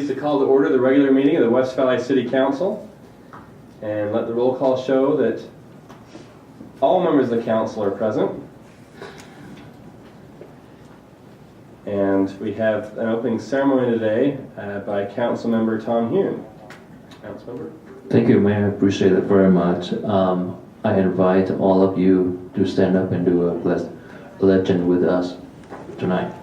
pleased to call to order the regular meeting of the West Valley City Council, and let the roll call show that all members of the council are present. And we have an opening ceremony today by Council Member Tom Hune. Councilmember. Thank you, Mayor. I appreciate it very much. I invite all of you to stand up and do a pledge with us tonight.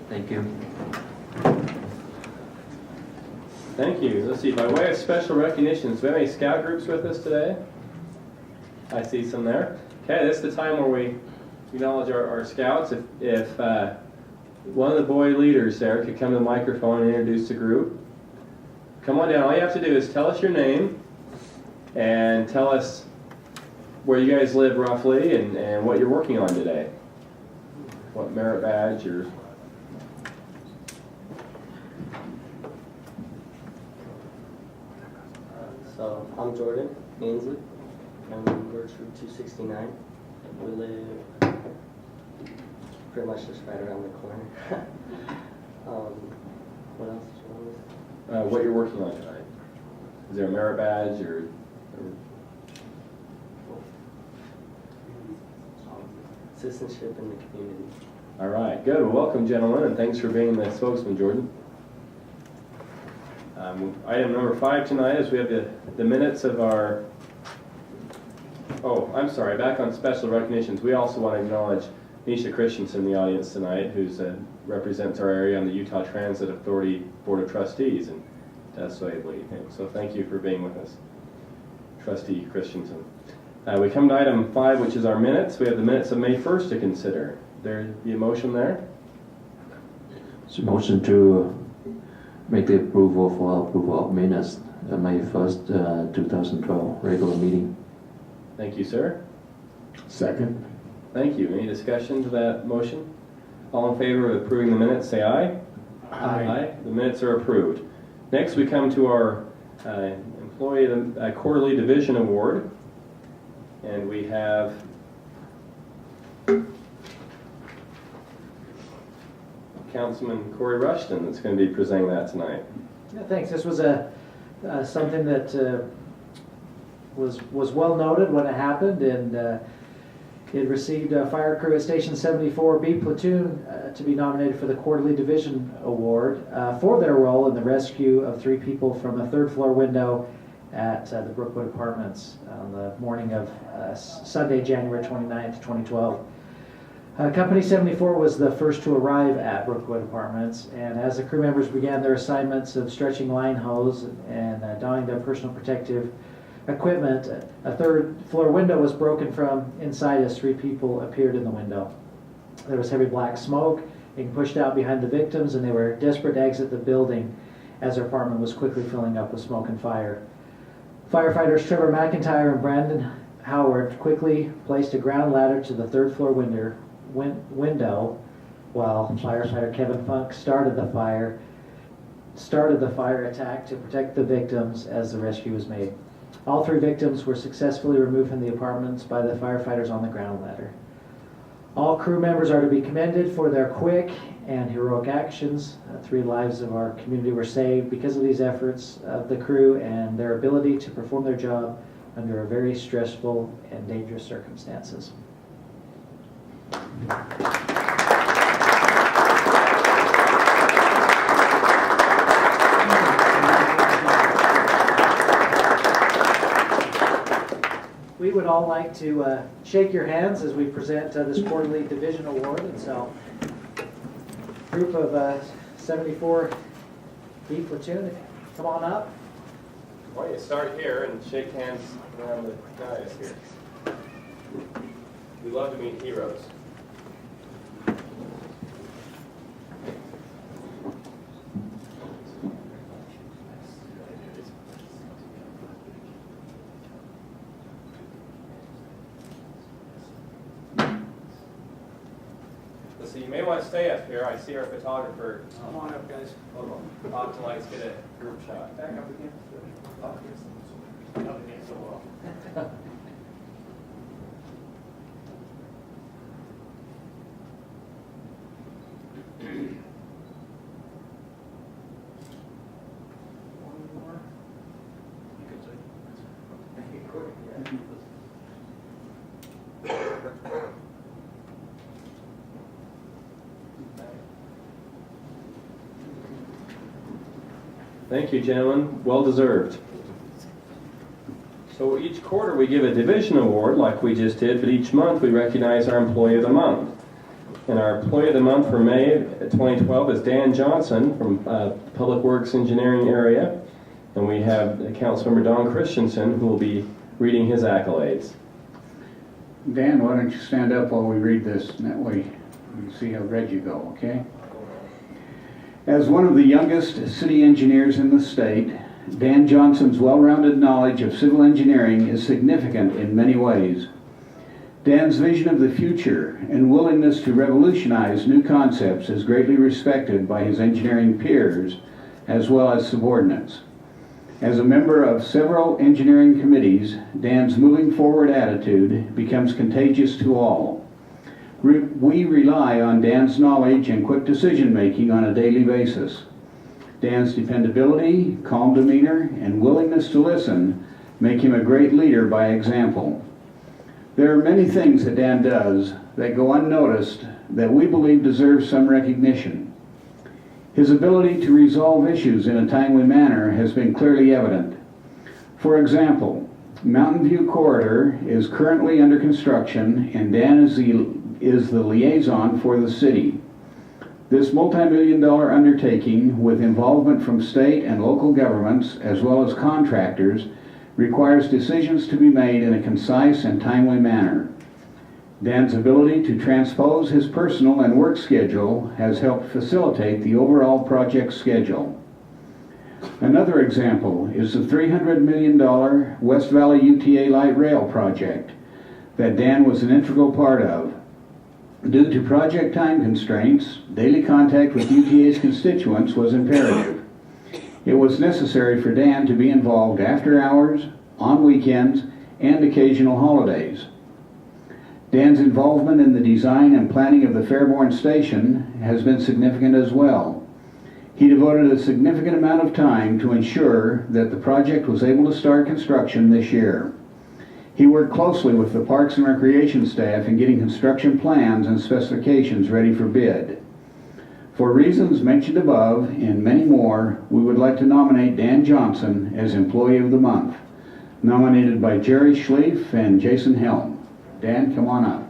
Thank you. Thank you. Let's see, by way of special recognitions, do we have any scout groups with us today? I see some there. Okay, this is the time where we acknowledge our scouts. If one of the boy leaders there could come to the microphone and introduce the group. Come on down. All you have to do is tell us your name and tell us where you guys live roughly and what you're working on today. What merit badge or... So I'm Jordan Ainsley. I'm in Gertrude 269. We live pretty much just right around the corner. What else did you want to what you're working on tonight. Is there a merit badge or Citizenship in the community. All right, good. Well, welcome, gentlemen, and thanks for being the spokesman, Jordan. Item number 5 tonight is we have the minutes of our... Oh, I'm sorry, back on special recognitions. We also want to acknowledge Nisha Christensen in the audience tonight, who represents our area on the Utah Transit Authority Board of Trustees, and that's what I believe. So thank you for being with us, Trustee Christensen. We come to item 5, which is our minutes. We have the minutes of May 1st to consider. There be a motion there? So motion to make the approval of minutes May 1st, 2012 regular meeting. Thank you, sir. Second. Thank you. Any discussion to that motion? All in favor of approving the minutes, say aye. Aye. The minutes are approved. Next, we come to our Employee Quarterly Division Award. And we have Councilman Corey Rushton that's going to be presenting that tonight. Yeah, thanks. This was something that was well noted when it happened, and it received a fire crew at Station 74B Platoon to be nominated for the Quarterly Division Award for their role in the rescue of 3 people from a 3rd floor window at the Brookwood Apartments on the morning of Sunday, January 29th, 2012. Company 74 was the first to arrive at Brookwood Apartments, and as the crew members began their assignments of stretching line hose and donning their personal protective equipment, a 3rd floor window was broken from inside as 3 people appeared in the window. There was heavy black smoke being pushed out behind the victims, and they were desperate to exit the building as their apartment was quickly filling up with smoke and fire. Firefighters Trevor McIntyre and Brandon Howard quickly placed a ground ladder to the 3rd floor window, while firefighter Kevin Funk started the fire attack to protect the victims as the rescue was made. All 3 victims were successfully removed from the apartments by the firefighters on the ground ladder. All crew members are to be commended for their quick and heroic actions. 3 lives of our community were saved because of these efforts of the crew and their ability to perform their job under very stressful and dangerous circumstances. We would all like to shake your hands as we present this Quarterly Division Award, and so group of 74 B Platoon, come on up. Why don't you start here and shake hands around the guys here. We love to meet heroes. So you may want to stay up here. I see our photographer. Come on up, guys. Off to let's get a group shot. Back up again. Up against the wall. Thank you, gentlemen. Well deserved. So each quarter we give a division award like we just did, but each month we recognize our Employee of the Month. And our Employee of the Month for May 2012 is Dan Johnson from Public Works Engineering area. And we have Councilmember Don Christensen who will be reading his accolades. Dan, why don't you stand up while we read this, and that way we can see how red you go, okay? As one of the youngest city engineers in the state, Dan Johnson's well-rounded knowledge of civil engineering is significant in many ways. Dan's vision of the future and willingness to revolutionize new concepts is greatly respected by his engineering peers as well as subordinates. As a member of several engineering committees, Dan's moving forward attitude becomes contagious to all. We rely on Dan's knowledge and quick decision-making on a daily basis. Dan's dependability, calm demeanor, and willingness to listen make him a great leader by example. There are many things that Dan does that go unnoticed that we believe deserve some recognition. His ability to resolve issues in a timely manner has been clearly evident. For example, Mountain View Corridor is currently under construction, and Dan is the liaison for the city. This multi-million-dollar undertaking, with involvement from state and local governments as well as contractors, requires decisions to be made in a concise and timely manner. Dan's ability to transpose his personal and work schedule has helped facilitate the overall project schedule. Another example is the $300 million West Valley UTA Light Rail project that Dan was an integral part of. Due to project time constraints, daily contact with UTA's constituents was imperative. It was necessary for Dan to be involved after hours, on weekends, and occasional holidays. Dan's involvement in the design and planning of the Fairborn Station has been significant as well. He devoted a significant amount of time to ensure that the project was able to start construction this year. He worked closely with the Parks and Recreation staff in getting construction plans and specifications ready for bid. For reasons mentioned above and many more, we would like to nominate Dan Johnson as Employee of the Month, nominated by Jerry Schlief and Jason Helm. Dan, come on up.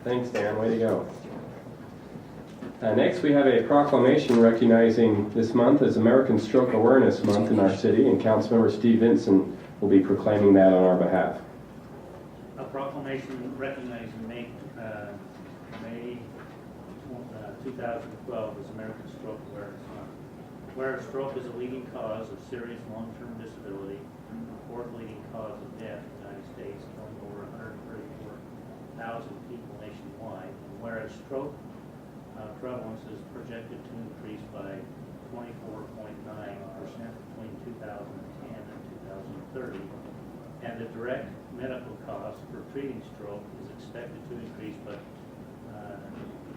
Thanks, Dan. Way to go. Next, we have a proclamation recognizing this month as American Stroke Awareness Month in our city, and Councilmember Steve Vinson will be proclaiming that on our behalf. A proclamation recognizing May 2012 as American Stroke Awareness Month. Whereas stroke is a leading cause of serious long-term disability, the fourth leading cause of death in the United States, killing over 134,000 people nationwide. And whereas stroke prevalence is projected to increase by 24.9% between 2010 and 2030, and the direct medical cost for treating stroke is expected to increase by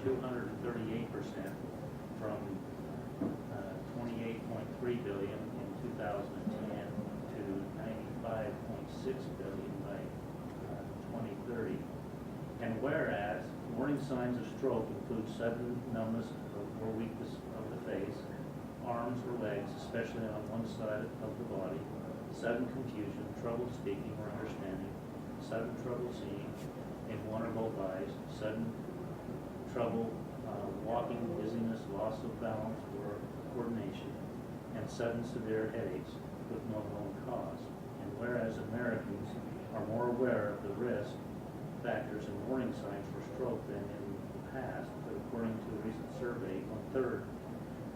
238% from 28.3 billion in 2010 to 95.6 billion by 2030. warning signs of stroke include sudden numbness or weakness of the face, arms or legs, especially on one side of the body, sudden confusion, trouble speaking or understanding, sudden trouble seeing in one or both eyes, sudden trouble walking, dizziness, loss of balance or coordination, and sudden severe headaches with no known cause. And whereas Americans are more aware of the risk factors and warning signs for stroke than in the past, but according to a recent survey, 1/3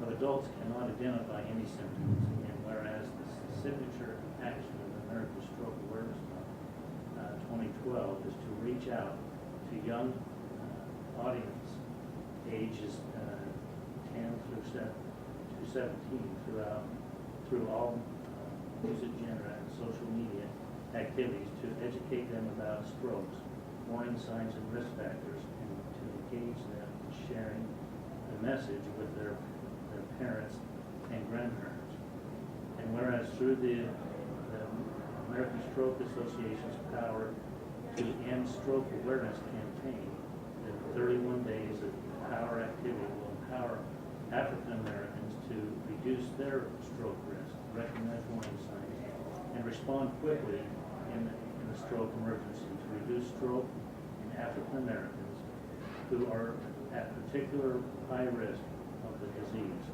of adults cannot identify any symptoms. And whereas the signature action of the American Stroke Awareness Month 2012 is to reach out to young audience ages 10 through 17 through all music genre and social media activities to educate them about strokes, warning signs and risk factors, and to engage them in sharing the message with their parents and grandparents. And whereas through the American Stroke Association's Power to End Stroke Awareness campaign, the 31 days of Power activity will empower African Americans to reduce their stroke risk, recognize warning signs, and respond quickly in the stroke emergency to reduce stroke in African Americans who are at particular high risk of the disease.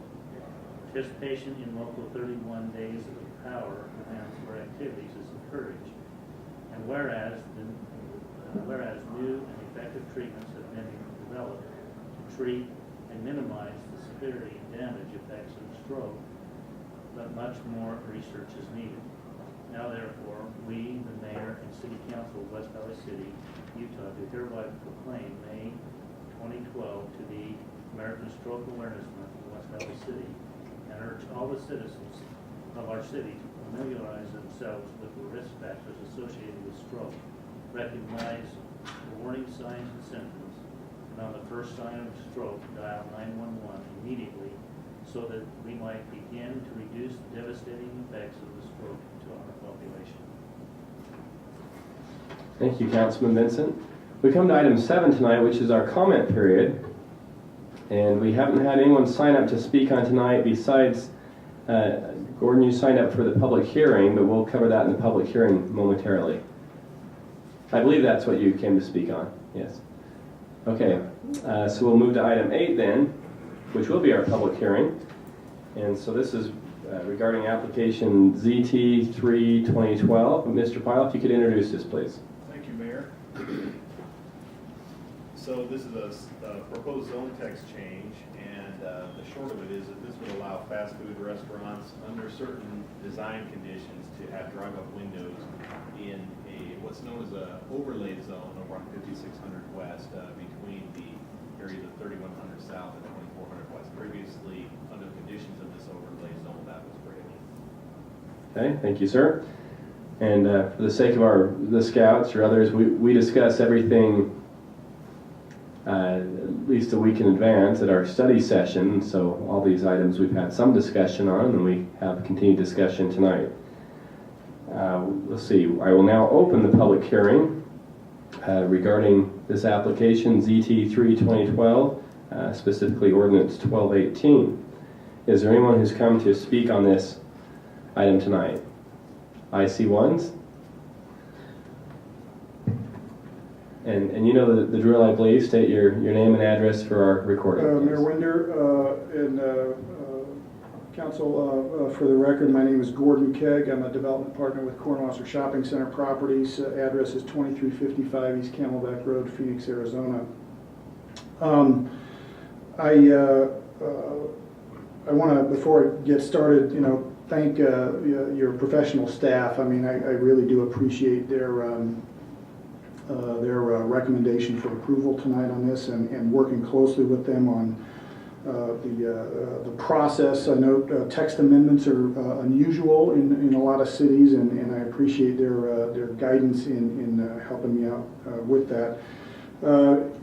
Participation in local 31 days of Power events or activities is encouraged. And whereas new and effective treatments have been developed to treat and minimize the severity and damage effects of stroke, but much more research is needed. Now therefore, we, the Mayor and City Council of West Valley City, Utah, do hereby proclaim May 2012 to be American Stroke Awareness Month in West Valley City, and urge all the citizens of our city to familiarize themselves with the risk factors associated with stroke, recognize the warning signs and symptoms, and on the first sign of stroke, dial 911 immediately so that we might begin to reduce the devastating effects of the stroke to our population. Thank you, Councilman Vincent. We come to item 7 tonight, which is our comment period. And we haven't had anyone sign up to speak on tonight besides Gordon, you signed up for the public hearing, but we'll cover that in the public hearing momentarily. I believe that's what you came to speak on, yes. Okay, so we'll move to item 8 then, which will be our public hearing. And so this is regarding application ZT3-2012. Mr. Pyle, if you could introduce this, please. Thank you, Mayor. So this is a proposed zone text change, and the short of it is that this would allow fast food restaurants under certain design conditions to have drive-up windows in what's known as a overlay zone over on 5600 West between the areas of 3100 South and 2400 West. Previously, under the conditions of this overlay zone, that was prohibited. Okay, thank you, sir. And for the sake of the scouts or others, we discuss everything at least a week in advance at our study session. So all these items we've had some discussion on, and we have continued discussion tonight. Let's see, I will now open the public hearing regarding this application, ZT3-2012, specifically Ordinance 1218. Is there anyone who's come to speak on this item tonight? I see ones. And you know the drill, I believe. State your name and address for our recording. Mayor Winder and Council, for the record, my name is Gordon Kegg. I'm a development partner with Cornwallis Shopping Center Properties. Address is 2355 East Camelback Road, Phoenix, Arizona. I want to, before I get started, thank your professional staff. I mean, I really do appreciate their recommendation for approval tonight on this, and working closely with them on the process. I know text amendments are unusual in a lot of cities, and I appreciate their guidance in helping me out with that.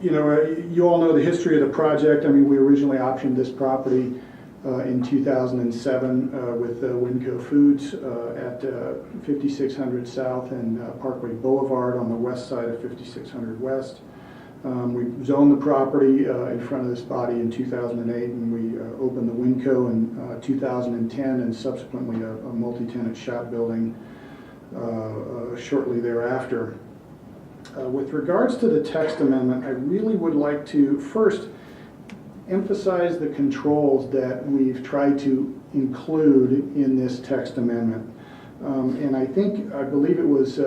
You all know the history of the project. I mean, we originally optioned this property in 2007 with Winco Foods at 5600 South and Parkway Boulevard on the west side of 5600 West. We zoned the property in front of this body in 2008, and we opened the Winco in 2010, and subsequently a multi-tenant shop building shortly thereafter. With regards to the text amendment, I really would like to first emphasize the controls that we've tried to include in this text amendment. And I believe it was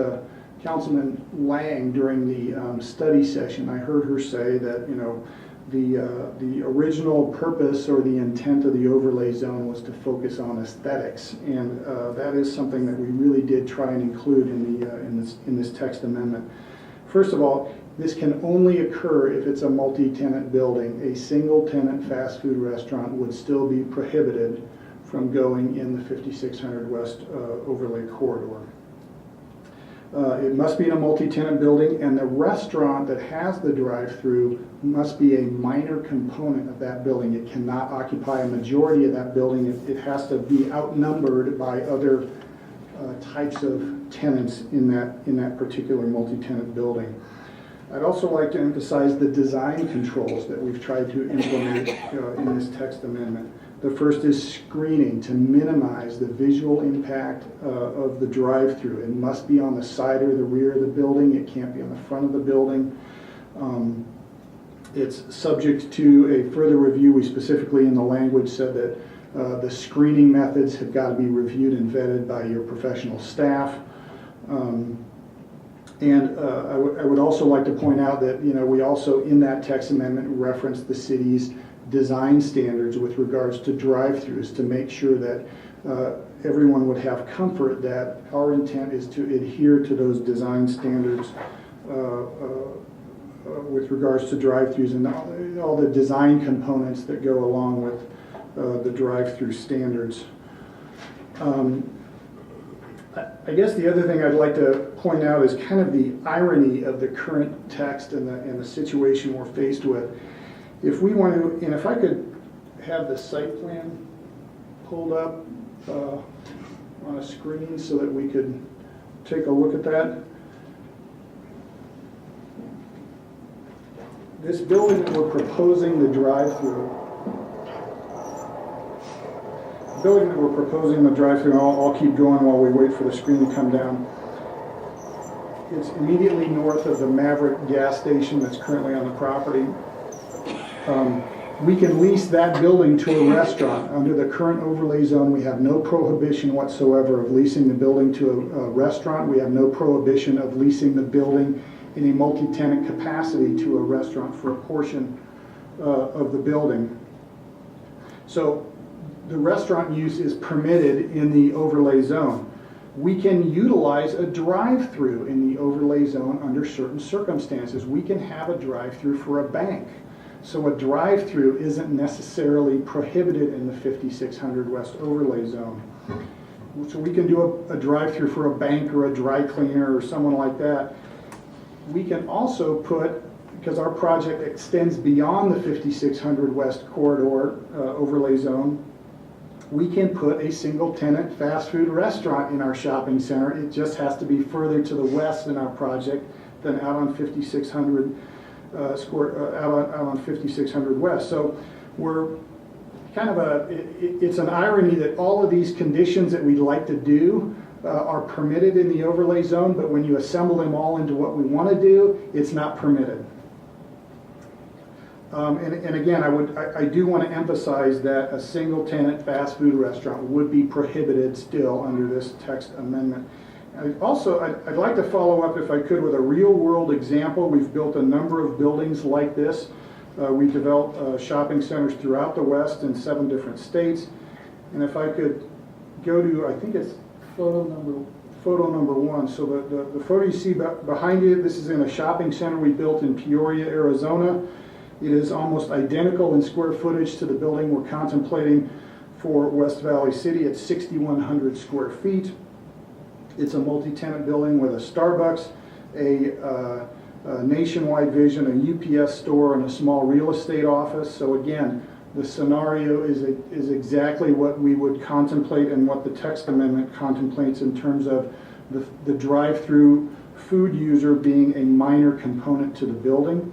Councilman Lang during the study session, I heard her say that, you know, the original purpose or the intent of the overlay zone was to focus on aesthetics, and that is something that we really did try and include in this text amendment. First of all, this can only occur if it's a multi-tenant building. A single-tenant fast food restaurant would still be prohibited from going in the 5600 West overlay corridor. It must be in a multi-tenant building, and the restaurant that has the drive-through must be a minor component of that building. It cannot occupy a majority of that building. It has to be outnumbered by other types of tenants in that particular multi-tenant building. I'd also like to emphasize the design controls that we've tried to implement in this text amendment. The first is screening to minimize the visual impact of the drive-through. It must be on the side or the rear of the building. It can't be on the front of the building. It's subject to a further review. We specifically in the language said that the screening methods have got to be reviewed and vetted by your professional staff. I would also like to point out that, you know, we also in that text amendment referenced the city's design standards with regards to drive-throughs to make sure that everyone would have comfort that our intent is to adhere to those design standards with regards to drive-throughs and all the design components that go along with the drive-through standards. I guess the other thing I'd like to point out is kind of the irony of the current text and the situation we're faced with. If we want to, and if I could have the site plan pulled up on a screen so that we could take a look at that. This building that we're proposing the drive-through, I'll keep going while we wait for the screen to come down. It's immediately north of the Maverick gas station that's currently on the property. We can lease that building to a restaurant. Under the current overlay zone, we have no prohibition whatsoever of leasing the building to a restaurant. We have no prohibition of leasing the building in a multi-tenant capacity to a restaurant for a portion of the building. So the restaurant use is permitted in the overlay zone. We can utilize a drive-through in the overlay zone under certain circumstances. We can have a drive-through for a bank. So a drive-through isn't necessarily prohibited in the 5600 West overlay zone. So we can do a drive-through for a bank or a dry cleaner or someone like that. We can also put, because our project extends beyond the 5600 West corridor overlay zone, we can put a single tenant fast food restaurant in our shopping center. It just has to be further to the west in our project than out on 5600 out on 5600 West. So we're kind of it's an irony that all of these conditions that we'd like to do are permitted in the overlay zone, but when you assemble them all into what we want to do, it's not permitted. And again, I do want to emphasize that a single tenant fast food restaurant would be prohibited still under this text amendment. I'd like to follow up, if I could, with a real-world example. We've built a number of buildings like this. We developed shopping centers throughout the West in 7 different states. And if I could go to, I think it's photo number 1. So the photo you see behind you, this is in a shopping center we built in Peoria, Arizona. It is almost identical in square footage to the building we're contemplating for West Valley City. It's 6,100 square feet. It's a multi-tenant building with a Starbucks, a Nationwide Vision, a UPS store, and a small real estate office. So again, the scenario is exactly what we would contemplate and what the text amendment contemplates in terms of the drive-through food user being a minor component to the building.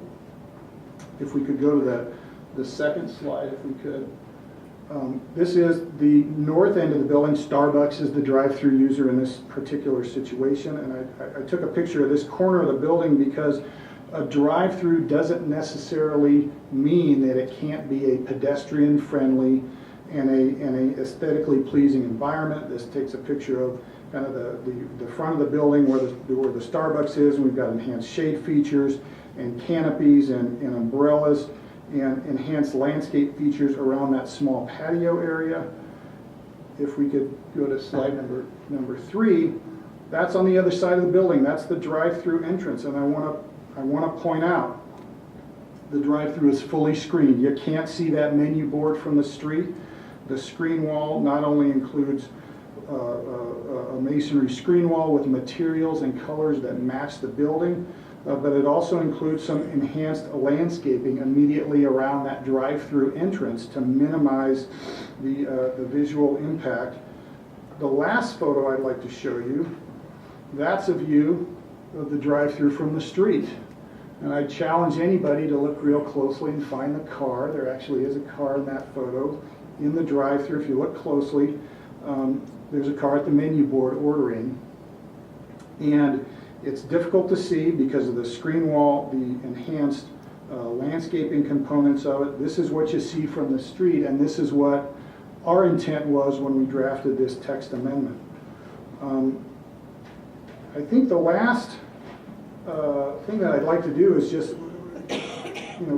If we could go to the second slide, if we could. This is the north end of the building. Starbucks is the drive-through user in this particular situation. And I took a picture of this corner of the building because a drive-through doesn't necessarily mean that it can't be a pedestrian-friendly and a aesthetically pleasing environment. This takes a picture of kind of the front of the building where the Starbucks is, and we've got enhanced shade features and canopies and umbrellas and enhanced landscape features around that small patio area. If we could go to slide number 3, that's on the other side of the building. That's the drive-through entrance, and I want to point out the drive-through is fully screened. You can't see that menu board from the street. The screen wall not only includes a masonry screen wall with materials and colors that match the building, but it also includes some enhanced landscaping immediately around that drive-through entrance to minimize the visual impact. The last photo I'd like to show you, that's a view of the drive-through from the street. And I challenge anybody to look real closely and find the car. There actually is a car in that photo in the drive-through. If you look closely, there's a car at the menu board ordering. And it's difficult to see because of the screen wall, the enhanced landscaping components of it. This is what you see from the street, and this is what our intent was when we drafted this text amendment. I think the last thing that I'd like to do is just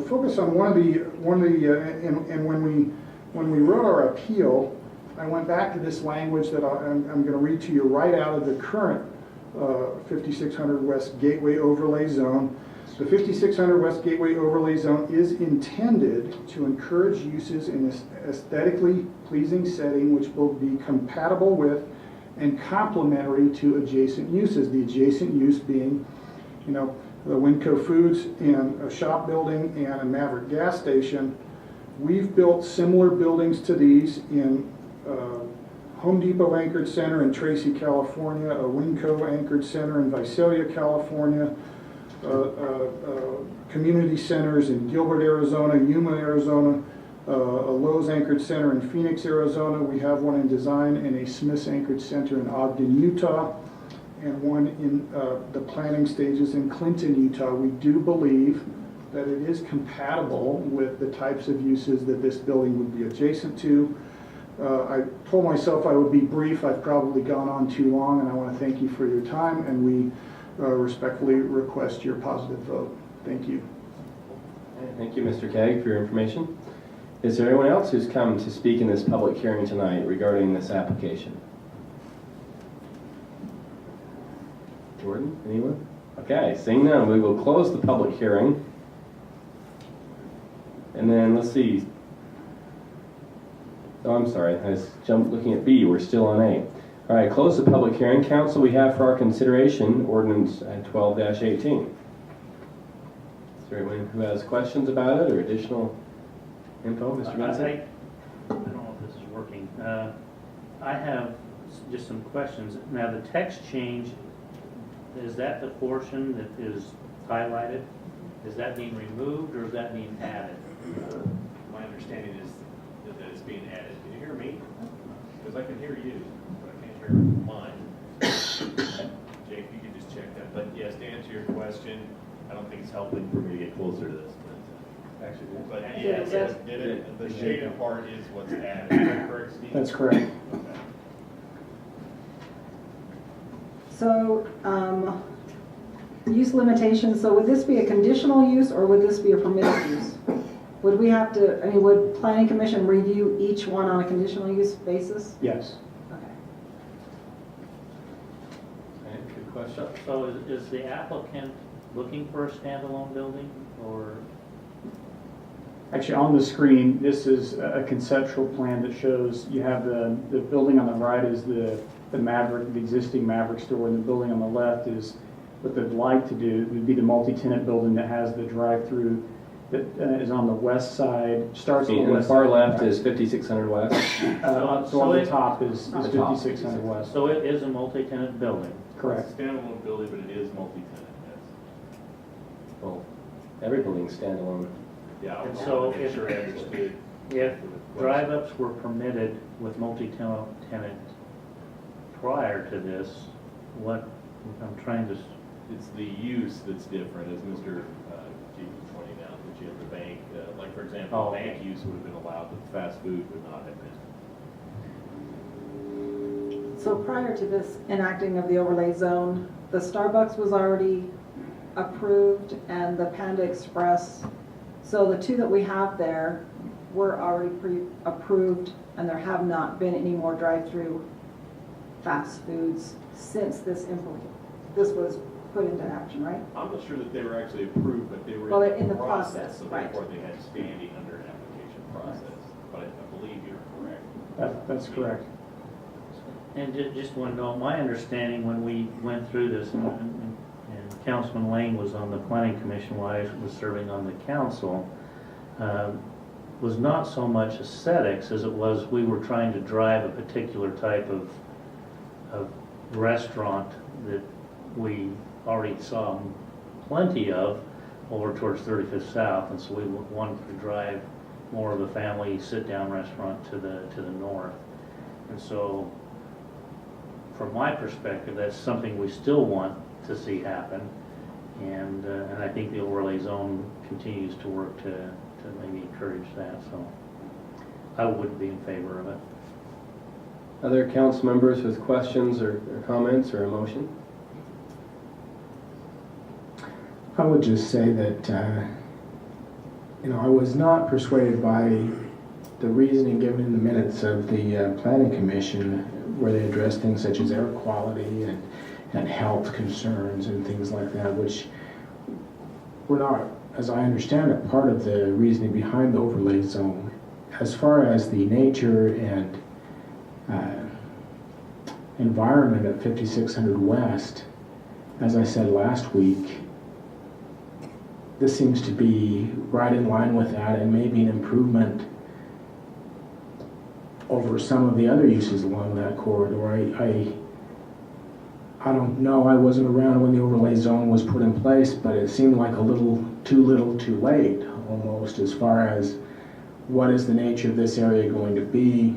focus on one of the and when we wrote our appeal, I went back to this language that I'm going to read to you right out of the current 5600 West Gateway Overlay Zone. The 5600 West Gateway Overlay Zone is intended to encourage uses in this aesthetically pleasing setting which will be compatible with and complementary to adjacent uses. The adjacent use being, the Winco Foods and a shop building and a Maverick gas station. We've built similar buildings to these in Home Depot anchored center in Tracy, California, a Winco anchored center in Visalia, California, community centers in Gilbert, Arizona, Yuma, Arizona, a Lowe's anchored center in Phoenix, Arizona. We have one in design in a Smith's anchored center in Ogden, Utah, and one in the planning stages in Clinton, Utah. We do believe that it is compatible with the types of uses that this building would be adjacent to. I told myself I would be brief. I've probably gone on too long, and I want to thank you for your time, and we respectfully request your positive vote. Thank you. Thank you, Mr. Keg, for your information. Is there anyone else who's come to speak in this public hearing tonight regarding this application? Jordan, anyone? Okay, seeing none, we will close the public hearing. And then, let's see. Oh, I'm sorry, I was looking at B, we're still on A. All right, close the public hearing. Council, we have for our consideration ordinance 12-18. Is there anyone who has questions about it or additional info, Mr. Benson? I don't know if this is working. I have just some questions. Now, the text change, is that the portion that is highlighted? Is that being removed or is that being added? My understanding is that it's being added. Can you hear me? Because I can hear you, but I can't hear mine. Jake, you can just check that. But yes, to answer your question, I don't think it's helping for me to get closer to this. Actually, But yes, the shaded part is what's added. Is that correct, Steve? That's correct. Okay. So, use limitations, so would this be a conditional use or would this be a permitted use? Would we have to, would Planning Commission review each one on a conditional use basis? Yes. Okay. Okay, good question. So is the applicant looking for a standalone building or? Actually, on the screen, this is a conceptual plan that shows you have the building on the right is the Maverick, the existing Maverick store, and the building on the left is what they'd like to do. It would be the multi-tenant building that has the drive-through that is on the west side, starts on the And the west far side. left is 5600 West. So on the top is 5600 West. So it is a multi-tenant building? Correct. It's a standalone building, but it is multi-tenant, yes. Well, every building's standalone. Yeah, I And want so to make if- sure I understood. If drive-ups were permitted with multi-tenant prior to this, what, I'm trying to, It's the use that's different, as Mr. G was pointing out, that you have the bank, like for example, Oh, bank okay. use would have been allowed, but fast food would not have been. So prior to this enacting of the overlay zone, the Starbucks was already approved and the Panda Express. So the two that we have there were already pre-approved, and there have not been any more drive-through fast foods since this was put into action, right? I'm not sure that they were actually approved, but they were Well, in in the the process, process, so right. therefore they had standing under an application process. But I believe you're correct. That's correct. and just one note, my understanding when we went through this, and Councilman Lane was on the planning commission while I was serving on the council, was not so much aesthetics as it was we were trying to drive a particular type of restaurant that we already saw plenty of over towards 35th South, and so we wanted to drive more of a family sit-down restaurant to the north. And so, from my perspective, that's something we still want to see happen, and I think the overlay zone continues to work to maybe encourage that, so I would be in favor of it. Other council members with questions or comments or a motion? I would just say that, I was not persuaded by the reasoning given in the minutes of the Planning Commission, where they addressed things such as air quality and health concerns and things like that, which were not, as I understand it, part of the reasoning behind the overlay zone. As far as the nature and environment at 5600 West, as I said last week, this seems to be right in line with that and maybe an improvement over some of the other uses along that corridor. I don't know, I wasn't around when the overlay zone was put in place, but it seemed like a little too late, almost, as far as what is the nature of this area going to be.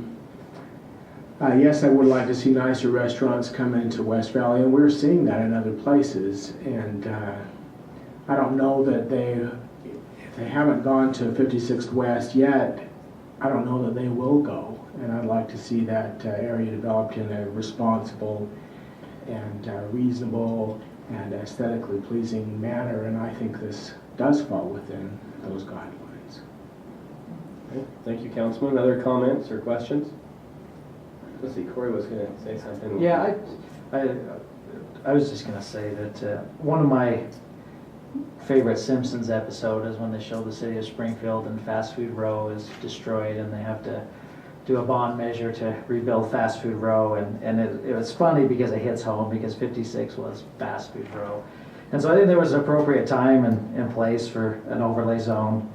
Yes, I would like to see nicer restaurants come into West Valley, and we're seeing that in other places, and I don't know that if they haven't gone to 56th West yet, I don't know that they will go, and I'd like to see that area developed in a responsible and reasonable and aesthetically pleasing manner, and I think this does fall within those guidelines. Okay, thank you, Councilman. Other comments or questions? Let's see, Corey was going to say something. Yeah, I was just gonna say that one of my favorite Simpsons episode is when they show the city of Springfield and Fast Food Row is destroyed and they have to do a bond measure to rebuild Fast Food Row, and it was funny because it hits home because 56 was Fast Food Row. And so I think there was an appropriate time and place for an overlay zone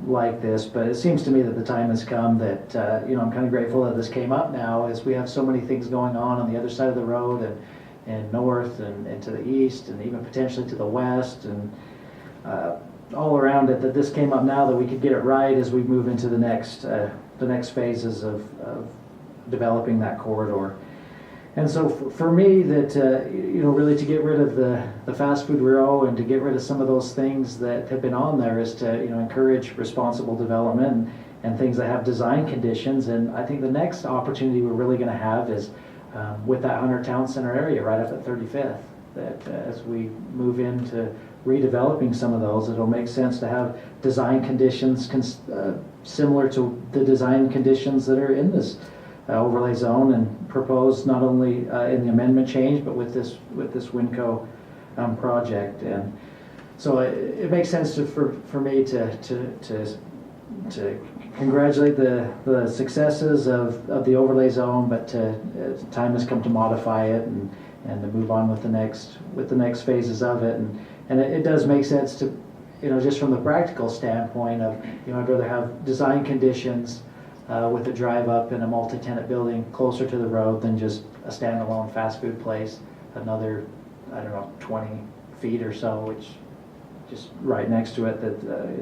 like this, but it seems to me that the time has come that, I'm kind of grateful that this came up now, as we have so many things going on the other side of the road and north and to the east and even potentially to the west and all around it, that this came up now that we could get it right as we move into the next phases of developing that corridor. And so for me, that really to get rid of the fast food row and to get rid of some of those things that have been on there is to encourage responsible development and things that have design conditions. And I think the next opportunity we're really going to have is with that Hunter Town Center area right up at 35th. That as we move into redeveloping some of those, it'll make sense to have design conditions similar to the design conditions that are in this overlay zone and proposed not only in the amendment change, but with this Winco project. And so it makes sense for me to congratulate the successes of the overlay zone, but time has come to modify it and to move on with the next phases of it. And it does make sense to, just from the practical standpoint of, I'd rather have design conditions with a drive up in a multi-tenant building closer to the road than just a standalone fast food place, another, 20 feet or so, which just right next to it that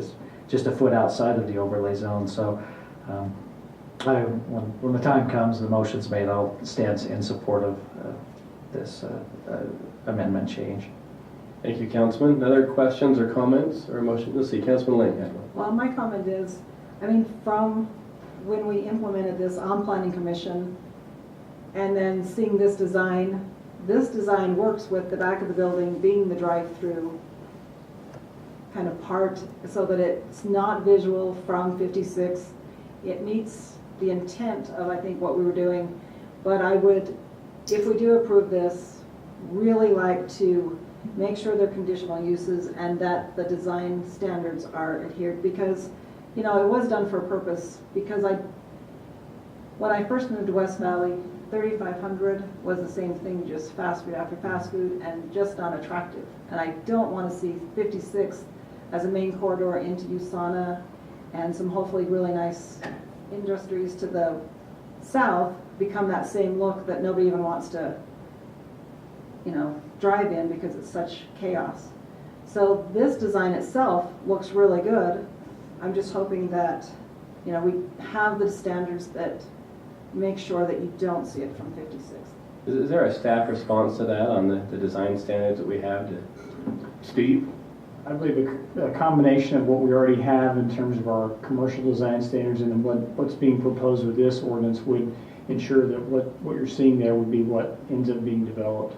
just a foot outside of the overlay zone. So when the time comes, the motion's made, I'll stand in support of this amendment change. Thank you, Councilman. Other questions or comments or motion? Let's see, Councilman Lane had one. Well, my comment is, I mean, from when we implemented this on Planning Commission and then seeing this design works with the back of the building being the drive-through kind of part so that it's not visual from 56. It meets the intent of, I think, what we were doing. But I would, if we do approve this, really like to make sure they're conditional uses and that the design standards are adhered, because, you know, it was done for a purpose. Because when I first moved to West Valley, 3500 was the same thing, just fast food after fast food and just unattractive. And I don't want to see 56 as a main corridor into USANA and some hopefully really nice industries to the south become that same look that nobody even wants to, you know, drive in because it's such chaos. So this design itself looks really good. I'm just hoping that, you know, we have the standards that make sure that you don't see it from 56. Is there a staff response to that on the design standards that we have to? Steve? I believe a combination of what we already have in terms of our commercial design standards and then what's being proposed with this ordinance would ensure that what you're seeing there would be what ends up being developed.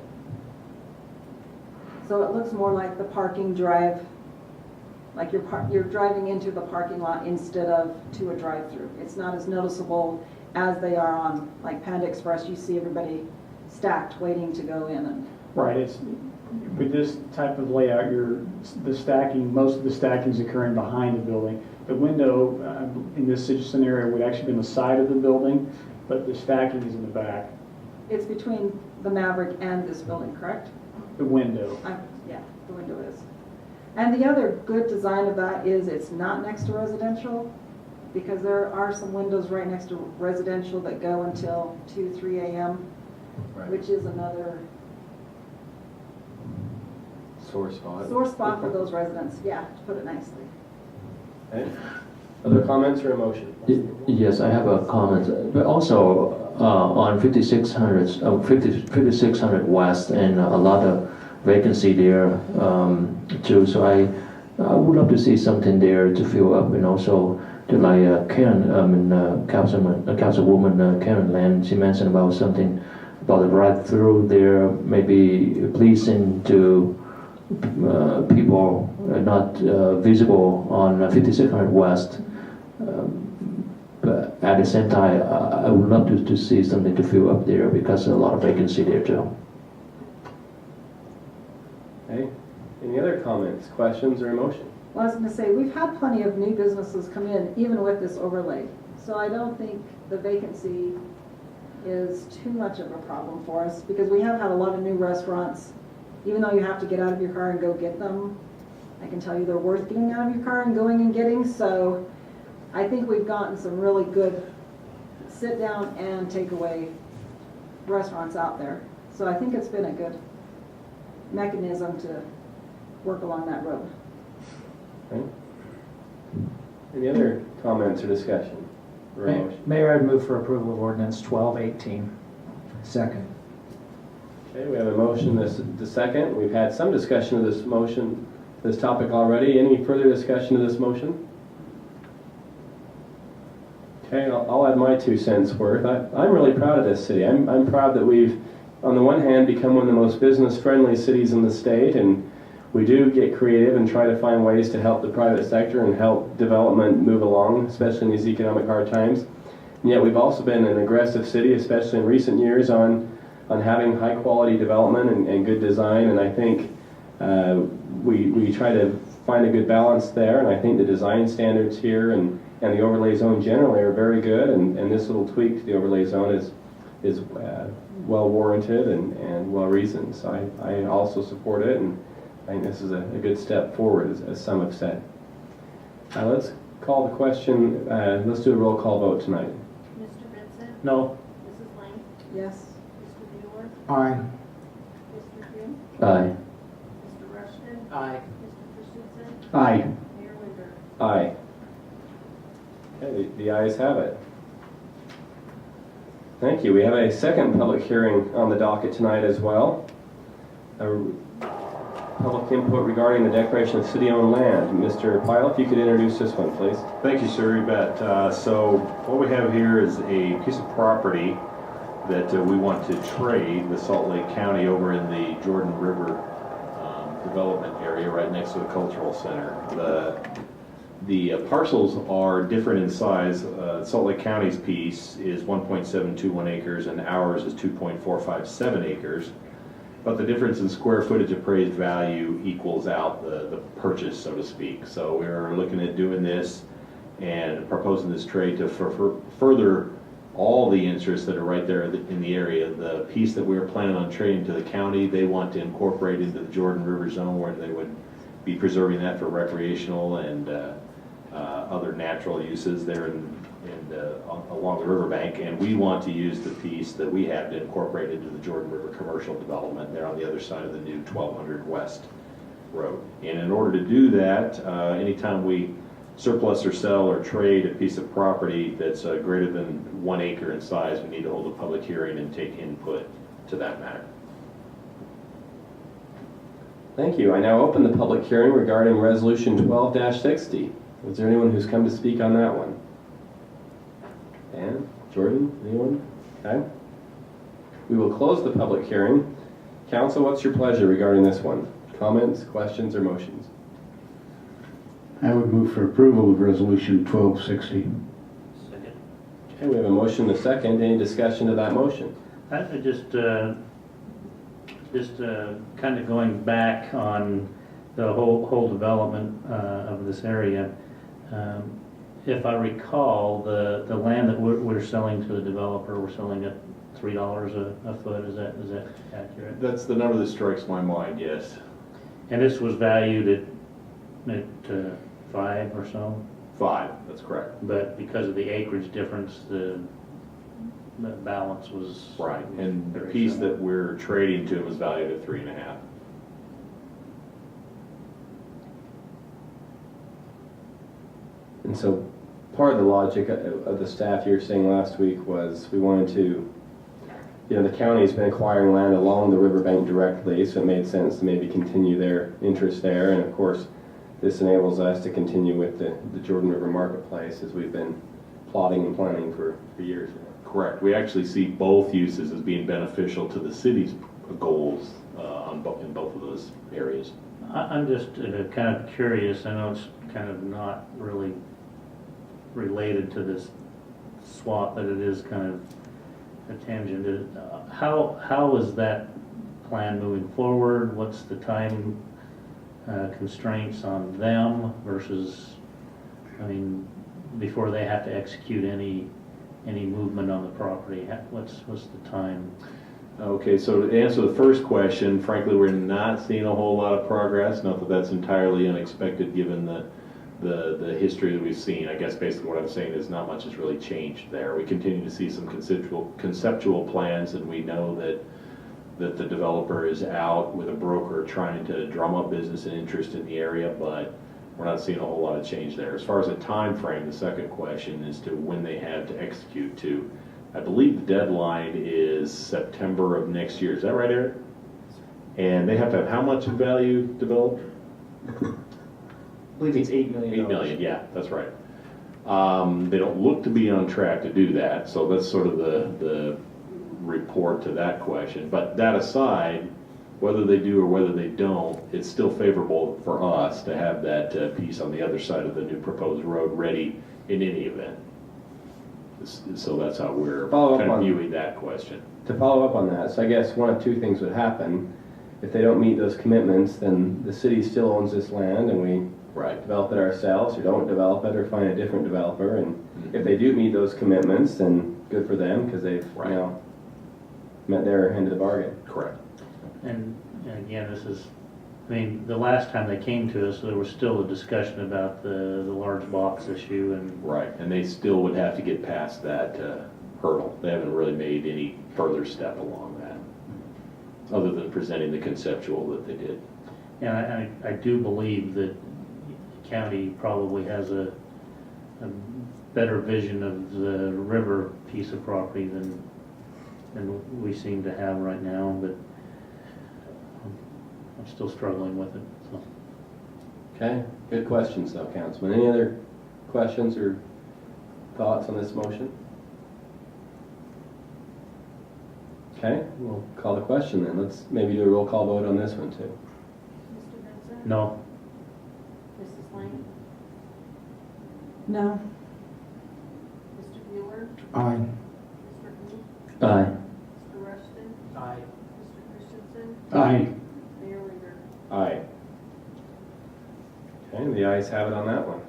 So it looks more like the parking drive, like you're driving into the parking lot instead of to a drive-through. It's not as noticeable as they are on like Panda Express. You see everybody stacked waiting to go in. And Right. It's with this type of layout, most of the stacking is occurring behind the building. The window in this scenario would actually be on the side of the building, but the stacking is in the back. it's between the Maverick and this building, correct? The window. Yeah, the window is. And the other good design of that is it's not next to residential, because there are some windows right next to residential that go until 2, 3 a.m., Right. which is another Sore spot. sore spot for those residents, yeah, to put it nicely. Okay. Other comments or a motion? Yes, I have a comment, but also on 5600 West and a lot of vacancy there too. So I would love to see something there to fill up, and also to like Karen, Councilwoman Karen Land, she mentioned about something about the drive-through there, maybe pleasing to people not visible on 5600 West. But at the same time, I would love to see something to fill up there because there's a lot of vacancy there too. Okay. Any other comments, questions, or a motion? Well, I was going to say, we've had plenty of new businesses come in, even with this overlay. So I don't think the vacancy is too much of a problem for us, because we have had a lot of new restaurants. Even though you have to get out of your car and go get them, I can tell you they're worth getting out of your car and going and getting. So I think we've gotten some really good sit-down and takeaway restaurants out there. So I think it's been a good mechanism to work along that road. Okay. Any other comments or discussion? Or a motion? Mayor, I'd move for approval of ordinance 1218. Second. Okay, we have a motion, the second. We've had some discussion of this motion, this topic already. Any further discussion of this motion? Okay, I'll add my 2 cents worth. I'm really proud of this city. I'm proud that we've, on the one hand, become one of the most business-friendly cities in the state, and we do get creative and try to find ways to help the private sector and help development move along, especially in these economic hard times. And yet we've also been an aggressive city, especially in recent years, on having high-quality development and good design, and I think we try to find a good balance there, and I think the design standards here and the overlay zone generally are very good, and this little tweak to the overlay zone is well warranted and well reasoned. So I also support it, and I think this is a good step forward, as some have said. Let's call the question, let's do a roll call vote tonight. Mr. Vincent? No. Mrs. Lang? Yes. Mr. Bueller? Aye. Mr. Hume? Aye. Mr. Rushton? Aye. Mr. Christensen? Aye. Mayor Linder? Aye. Okay, the ayes have it. Thank you. We have a second public hearing on the docket tonight as well. A public input regarding the declaration of city-owned land. Mr. Pyle, if you could introduce this one, please. Thank you, sir. You bet. So what we have here is a piece of property that we want to trade with Salt Lake County over in the Jordan River development area right next to the cultural center. The parcels are different in size. Salt Lake County's piece is 1.721 acres and ours is 2.457 acres. But the difference in square footage appraised value equals out the purchase, so to speak. So we're looking at doing this and proposing this trade to further all the interests that are right there in the area. The piece that we were planning on trading to the county, they want to incorporate into the Jordan River zone where they would be preserving that for recreational and other natural uses there along the riverbank. And we want to use the piece that we have to incorporate into the Jordan River commercial development there on the other side of the new 1200 West Road. And in order to do that, anytime we surplus or sell or trade a piece of property that's greater than 1 acre in size, we need to hold a public hearing and take input to that matter. Thank you. I now open the public hearing regarding Resolution 12-60. Is there anyone who's come to speak on that one? Dan? Jordan? Anyone? Okay. We will close the public hearing. Council, what's your pleasure regarding this one? Comments, questions, or motions? I would move for approval of Resolution 1260. Second. Okay, we have a motion and a second. Any discussion of that motion? I just kind of going back on the whole development of this area. If I recall, the land that we're selling to the developer, we're selling at $3 a foot. Is that accurate? That's the number that strikes my mind, yes. And this was valued at 5 or so. 5, that's correct. But because of the acreage difference, the balance was Right, and the very piece similar. that we're trading to was valued at 3.5. And so part of the logic of the staff you were saying last week was we wanted to, the county's been acquiring land along the riverbank directly, so it made sense to maybe continue their interest there. And of course, this enables us to continue with the Jordan River Marketplace as we've been plotting and planning for years now. Correct. We actually see both uses as being beneficial to the city's goals in both of those areas. I'm just kind of curious. I know it's kind of not really related to this swap, but it is kind of a tangent. How is that plan moving forward? What's the time constraints on them versus, before they have to execute any movement on the property? What's the time? Okay, so to answer the first question, frankly, we're not seeing a whole lot of progress. Not that that's entirely unexpected given the history that we've seen. I guess basically what I'm saying is not much has really changed there. We continue to see some conceptual plans, and we know that the developer is out with a broker trying to drum up business and interest in the area, but we're not seeing a whole lot of change there. As far as a time frame, the second question is to when they have to execute to. I believe the deadline is September of next year. Is that right, Eric? And they have to have how much in value developed? I believe it's $8 million. 8 million, yeah, that's right. They don't look to be on track to do that, so that's sort of the report to that question. But that aside, whether they do or whether they don't, it's still favorable for us to have that piece on the other side of the new proposed road ready in any event. So that's how we're Follow up kind of on- viewing that question. To follow up on that, so I guess one of two things would happen. If they don't meet those commitments, then the city still owns this land and we Right. develop it ourselves or don't develop it or find a different developer. And if they do meet those commitments, then good for them because they've Right. met their end of the bargain. Correct. And again, this is, the last time they came to us, there was still a discussion about the large box issue and. Right, and they still would have to get past that hurdle. They haven't really made any further step along that, other than presenting the conceptual that they did. And I do believe that county probably has a better vision of the river piece of property than we seem to have right now, but I'm still struggling with it, so. Okay, good questions though, Councilman. Any other questions or thoughts on this motion? Okay, we'll call the question then. Let's maybe do a roll call vote on this one too. Mr. Vincent? No. Mrs. Lane? No. Mr. Bueller? Aye. Mr. Booth? Aye. Mr. Rushton? Aye. Mr. Christensen? Aye. Mayor Rieger? Aye. Okay, the ayes have it on that one.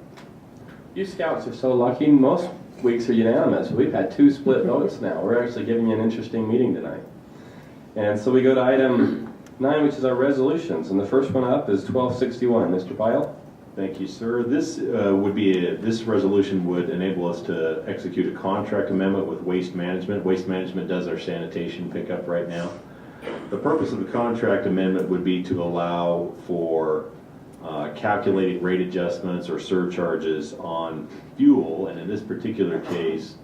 You scouts are so lucky, most weeks are unanimous. We've had 2 split votes now. We're actually giving you an interesting meeting tonight. And so we go to item 9, which is our resolutions. And the first one up is 1261. Mr. Pyle? Thank you, sir. This this resolution would enable us to execute a contract amendment with Waste Management. Waste Management does our sanitation pickup right now. The purpose of the contract amendment would be to allow for calculating rate adjustments or surcharges on fuel, and in this particular case,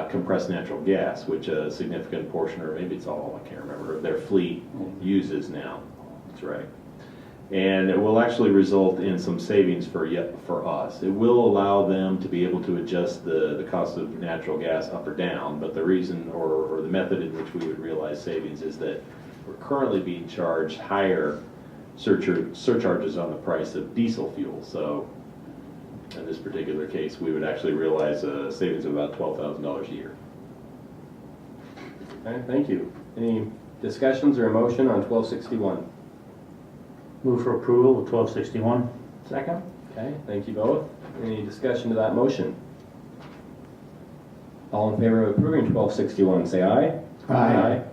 compressed natural gas, which a significant portion, or maybe it's all, I can't remember, of their fleet uses now. That's right. And it will actually result in some savings for us. It will allow them to be able to adjust the cost of natural gas up or down, but the reason or the method in which we would realize savings is that we're currently being charged higher surcharges on the price of diesel fuel. So in this particular case, we would actually realize a savings of about $12,000 a year. Okay, thank you. Any discussions or a motion on 1261? Move for approval of 1261. Second? Okay, thank you both. Any discussion to that motion? All in favor of approving 1261, say aye. Aye.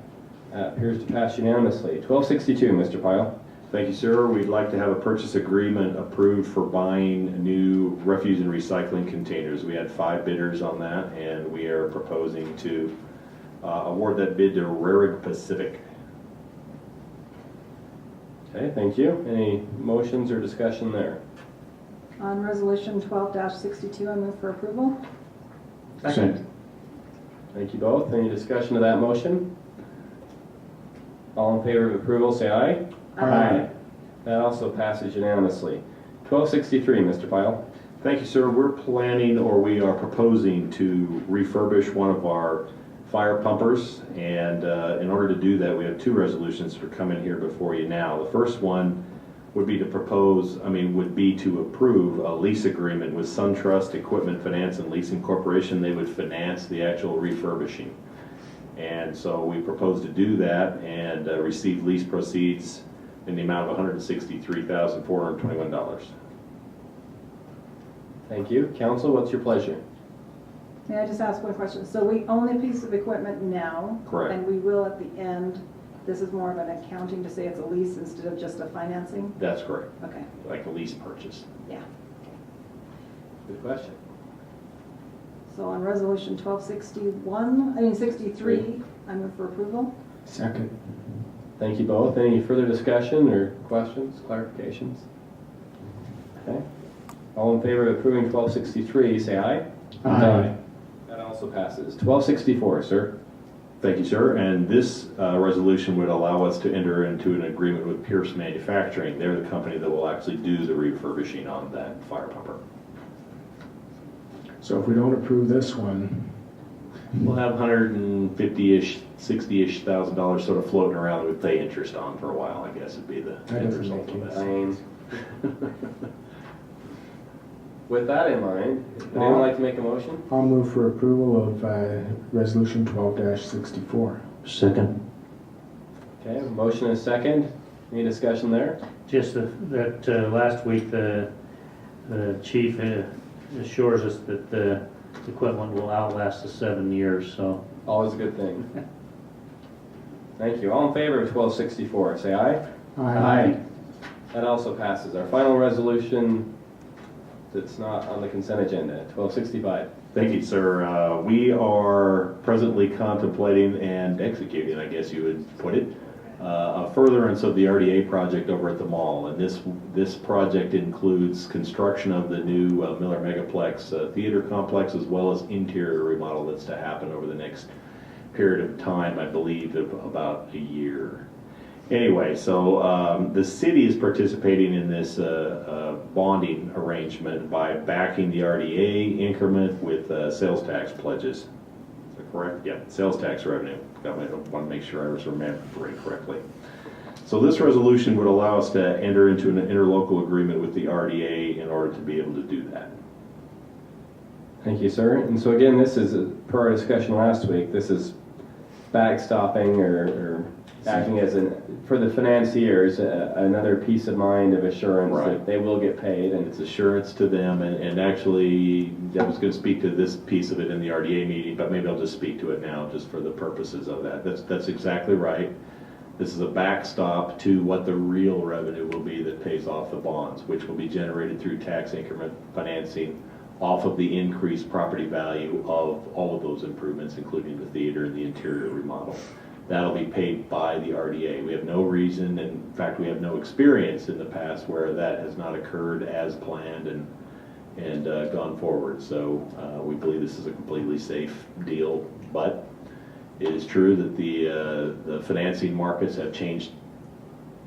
Appears to pass unanimously. 1262, Mr. Pyle. Thank you, sir. We'd like to have a purchase agreement approved for buying new refuse and recycling containers. We had 5 bidders on that, and we are proposing to award that bid to Rarig Pacific. Okay, thank you. Any motions or discussion there? On resolution 12-62, I move for approval. Second. Thank you both. Any discussion to that motion? All in favor of approval, say aye. Aye. That also passes unanimously. 1263, Mr. Pyle. Thank you, sir. We're planning, or we are proposing to refurbish one of our fire pumpers, and in order to do that, we have 2 resolutions that are coming here before you now. The first one would be to approve a lease agreement with SunTrust Equipment Finance and Leasing Corporation. They would finance the actual refurbishing. And so we propose to do that and receive lease proceeds in the amount of $163,421. Thank you. Council, what's your pleasure? May I just ask one question? So we own a piece of equipment now? Correct. And we will at the end, this is more of an accounting to say it's a lease instead of just a financing? That's correct, Okay, like a lease purchase. yeah. Good question. So on resolution 63, I move for approval. Second. Thank you both. Any further discussion or questions, clarifications? Okay. All in favor of approving 1263, say aye. Aye. That also passes. 1264, sir. Thank you, sir. And this resolution would allow us to enter into an agreement with Pierce Manufacturing. They're the company that will actually do the refurbishing on that fire pumper. So if we don't approve this one, We'll have $150-ish, $60-ish thousand sort of floating around that we pay interest on for a while, I guess would be the That end doesn't result make of any that. Lanes. With that in mind, would anyone like to make a motion? I'll move for approval of Resolution 12-64. Second. Okay, a motion and a second. Any discussion there? Just that last week, the chief assures us that the equipment will outlast us 7 years, so. Always a good thing. Thank you. All in favor of 1264, say aye. Aye. That also passes. Our final resolution that's not on the consent agenda, 1265. Thank you, sir. We are presently contemplating and executing, I guess you would put it, a furtherance of the RDA project over at the mall. And this project includes construction of the new Miller Megaplex theater complex, as well as interior remodel that's to happen over the next period of time, I believe of about a year. Anyway, so the city is participating in this bonding arrangement by backing the RDA increment with sales tax pledges. Is that correct? Yeah, sales tax revenue. I want to make sure I was remembering correctly. So this resolution would allow us to enter into an interlocal agreement with the RDA in order to be able to do that. Thank you, sir. And so again, this is, per our discussion last week, this is backstopping or acting as for the financiers, another peace of mind of assurance that they will get paid. And it's assurance to them, and actually, I was going to speak to this piece of it in the RDA meeting, but maybe I'll just speak to it now just for the purposes of that. That's exactly right. This is a backstop to what the real revenue will be that pays off the bonds, which will be generated through tax increment financing off of the increased property value of all of those improvements, including the theater and the interior remodel. That'll be paid by the RDA. We have no reason, and in fact, we have no experience in the past where that has not occurred as planned and gone forward. So we believe this is a completely safe deal, but it is true that the financing markets have changed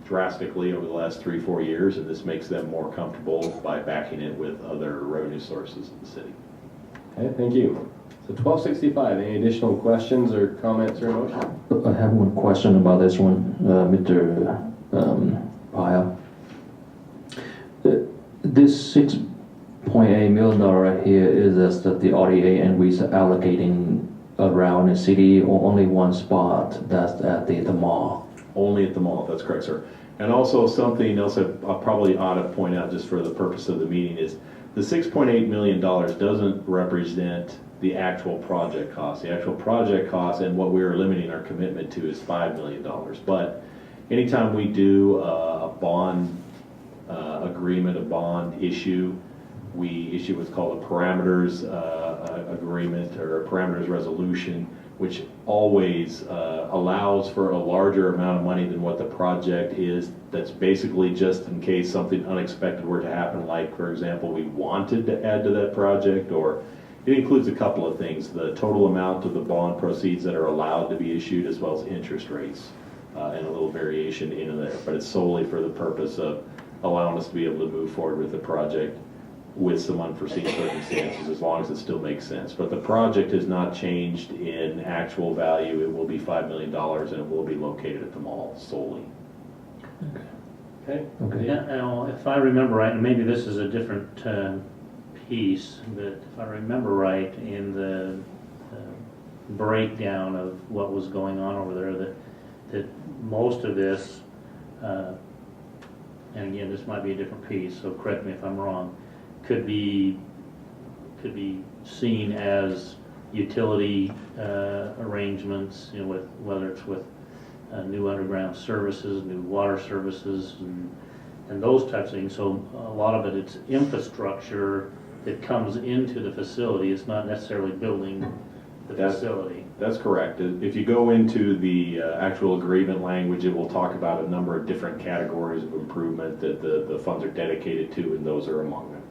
drastically over the last 3-4 years, and this makes them more comfortable by backing it with other revenue sources in the city. Okay, thank you. So 1265, any additional questions or comments or motion? I have one question about this one, Mr. Pyle. This $6.8 million right here is just that the RDA and we are allocating around the city, or only one spot that's at the mall? Only at the mall, that's correct, sir. And also something else I probably ought to point out just for the purpose of the meeting is the $6.8 million doesn't represent the actual project cost. The actual project cost and what we're limiting our commitment to is $5 million. But anytime we do a bond agreement, a bond issue, we issue what's called a parameters agreement or a parameters resolution, which always allows for a larger amount of money than what the project is. That's basically just in case something unexpected were to happen, like, for example, we wanted to add to that project, or it includes a couple of things: the total amount of the bond proceeds that are allowed to be issued, as well as interest rates, and a little variation in there. But it's solely for the purpose of allowing us to be able to move forward with the project with some unforeseen circumstances, as long as it still makes sense. But the project has not changed in actual value. It will be $5 million, and it will be located at the mall solely. Okay. Yeah, now, if I remember right, and maybe this is a different piece, but if I remember right, in the breakdown of what was going on over there, that most of this, and again, this might be a different piece, so correct me if I'm wrong, could be seen as utility arrangements, you know, with whether it's with new underground services, new water services, and those types of things. So a lot of it's infrastructure that comes into the facility. It's not necessarily building the facility. That's correct. If you go into the actual agreement language, it will talk about a number of different categories of improvement that the funds are dedicated to, and those are among them.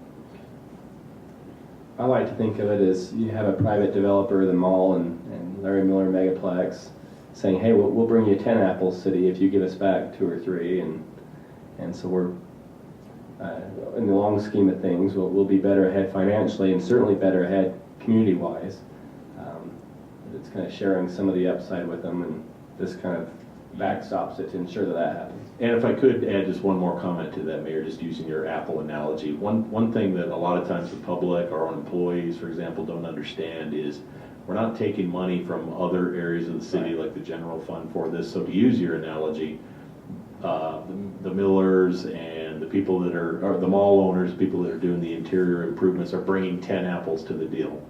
I like to think of it as you have a private developer, the mall and Larry Miller Megaplex, saying, hey, we'll bring you 10 apples, city, if you give us back 2 or 3. And so we're, in the long scheme of things, we'll be better ahead financially and certainly better ahead community-wise. It's kind of sharing some of the upside with them, and this kind of backstops it to ensure that happens. And if I could add just one more comment to that, Mayor, just using your Apple analogy. One thing that a lot of times the public, our own employees, for example, don't understand is we're not taking money from other areas of the city, like the general fund, for this. So to use your analogy, the Millers and the people that or the mall owners, people that are doing the interior improvements, are bringing 10 apples to the deal,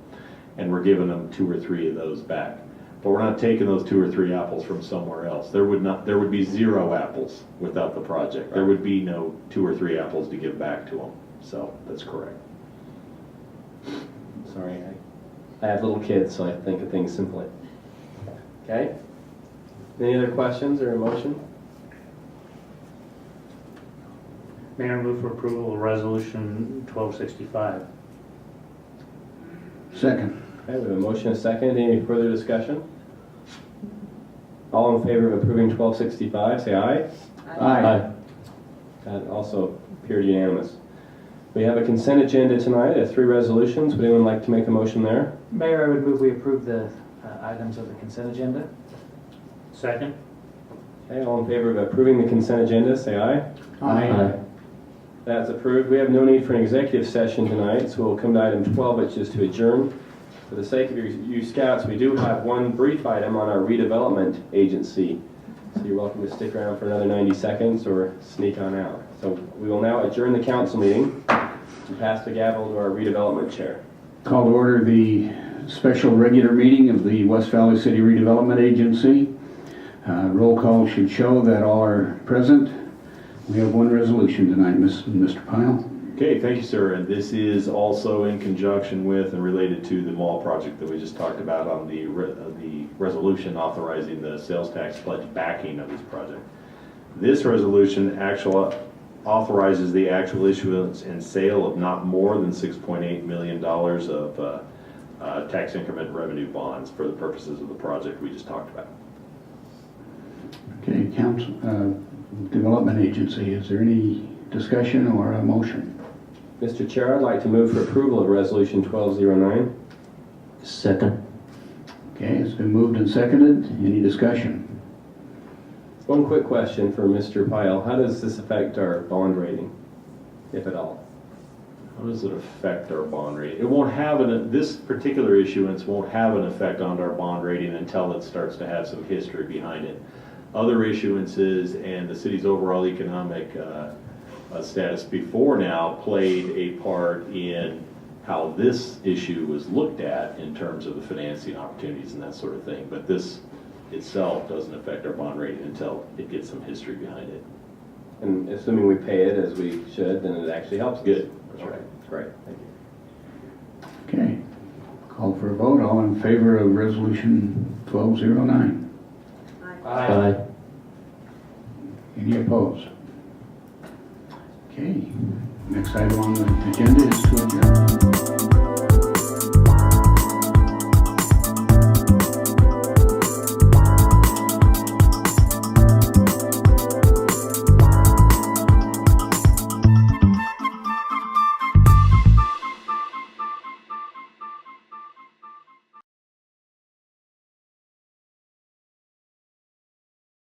and we're giving them 2 or 3 of those back. But we're not taking those 2 or 3 apples from somewhere else. There would be 0 apples without the project. Right. There would be no 2 or 3 apples to give back to them. So that's correct. Sorry, I have little kids, so I think of things simply. Okay. Any other questions or a motion? Mayor, move for approval of resolution 1265. Second. Okay, we have a motion and a second. Any further discussion? All in favor of approving 1265, say aye. Aye. That also appeared unanimous. We have a consent agenda tonight, 3 resolutions. Would anyone like to make a motion there? Mayor, I would move we approve the items of the consent agenda. Second? Okay, all in favor of approving the consent agenda, say aye. Aye. That's approved. We have no need for an executive session tonight, so we'll come to item 12, which is to adjourn. For the sake of you scouts, we do have one brief item on our redevelopment agency. So you're welcome to stick around for another 90 seconds or sneak on out. So we will now adjourn the council meeting and pass the gavel to our redevelopment chair. Call to order the special regular meeting of the West Valley City Redevelopment Agency. Roll call should show that all are present. We have one resolution tonight, Mr. Pyle. Okay, thank you, sir. And this is also in conjunction with and related to the mall project that we just talked about on the resolution authorizing the sales tax pledge backing of this project. This resolution authorizes the actual issuance and sale of not more than $6.8 million of tax increment revenue bonds for the purposes of the project we just talked about. Okay, Council, Development Agency, is there any discussion or a motion? Mr. Chair, I'd like to move for approval of Resolution 1209. Second. Okay, it's been moved and seconded. Any discussion? One quick question for Mr. Pyle. How does this affect our bond rating, if at all? How does it affect our bond rating? It won't have this particular issuance won't have an effect on our bond rating until it starts to have some history behind it. Other issuances and the city's overall economic status before now played a part in how this issue was looked at in terms of the financing opportunities and that sort of thing. But this itself doesn't affect our bond rating until it gets some history behind it. And assuming we pay it as we should, then it actually helps. Good. That's right. Great. Thank you. Okay, call for a vote. All in favor of Resolution 1209? Aye. Any opposed? Okay, next item on the agenda is to adjourn.